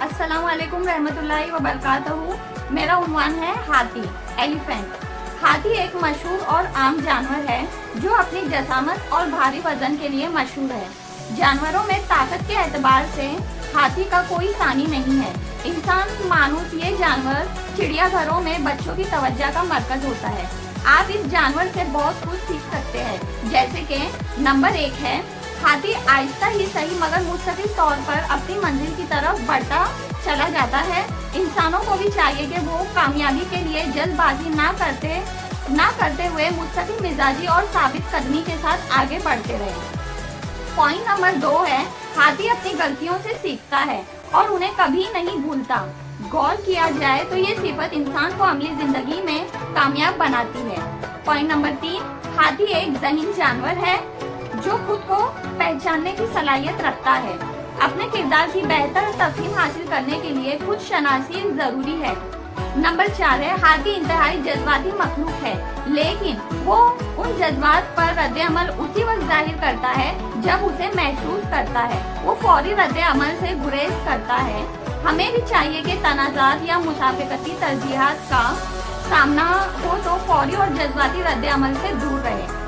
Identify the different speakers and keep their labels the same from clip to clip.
Speaker 1: अस्सलाम वालेकुम रहमतुल्लाहि व बरकातहू। मेरा उन्वान है हाथी, एलिफेंट। हाथी एक मशहूर और आम जानवर है जो अपनी जसामत और भारी वजन के लिए मशहूर है। जानवरों में ताकत के एतबार से हाथी का कोई सानी नहीं है। इंसान मानूस ये जानवर चिड़ियाघरों में बच्चों की तवज्जो का मरकज होता है। आप इस जानवर से बहुत कुछ सीख सकते हैं, जैसे कि नंबर 1 है, हाथी आहिस्ता ही सही मगर मुस्तकिल तौर पर अपनी मंजिल की तरफ बढ़ता चला जाता है। इंसानों को भी चाहिए कि वो कामयाबी के लिए जल्दबाजी ना करते हुए मुस्तकिल मिजाजी और साबित कदमी के साथ आगे बढ़ते रहे। पॉइंट नंबर 2 है, हाथी अपनी गलतियों से सीखता है और उन्हें कभी नहीं भूलता। गौर किया जाए तो ये सिफत इंसान को अमली जिंदगी में कामयाब बनाती है। पॉइंट नंबर 3, हाथी एक ज़हीन जानवर है जो खुद को पहचानने की सलाहियत रखता है। अपने किरदार की बेहतर तफहीम हासिल करने के लिए खुद शनासी जरूरी है। नंबर 4 है, हाथी इंतहाई जज्बाती मखलूक है, लेकिन वो उन जज्बात पर रद्द-ए-अमल उसी वक्त जाहिर करता है जब उसे महसूस करता है। वो फौरी रद्द-ए-अमल से गुरेज करता है। हमें भी चाहिए कि तनाज़ात या मुसाफिकती तरजीहात का सामना हो तो फौरी और जज्बाती रद्द-ए-अमल से दूर रहे।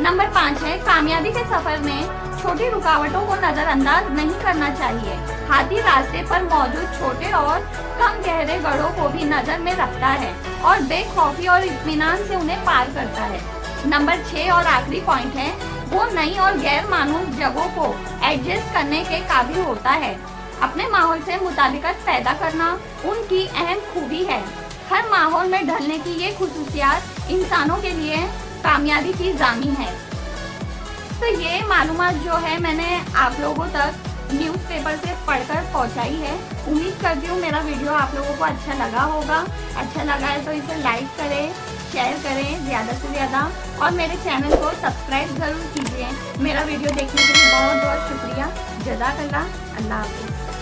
Speaker 1: नंबर 5 है, कामयाबी के सफर में छोटी रुकावटों को नजरअंदाज नहीं करना चाहिए। हाथी रास्ते पर मौजूद छोटे और कम गहरे गड्ढों को भी नजर में रखता है और बेखौफी और इत्मीनान से उन्हें पार करता है। नंबर 6 और आखिरी पॉइंट है, वो नई और गैर मानूस जगहों को एडजस्ट करने के काबिल होता है। अपने माहौल से मुताबिकत पैदा करना उनकी अहम खूबी है। हर माहौल में ढलने की ये खुसूसियात इंसानों के लिए कामयाबी की ज़ामीन है। तो ये मालूमात जो है मैंने आप लोगों तक न्यूज़पेपर से पढ़कर पहुंचाई है। उम्मीद करती हूँ मेरा वीडियो आप लोगों को अच्छा लगा होगा। अच्छा लगा है तो इसे लाइक करें, शेयर करें ज़्यादा से ज़्यादा, और मेरे चैनल को सब्सक्राइब ज़रूर कीजिए। मेरा वीडियो देखने के लिए बहुत बहुत शुक्रिया। जज़ाकल्लाह। अल्लाह हाफ़िज़।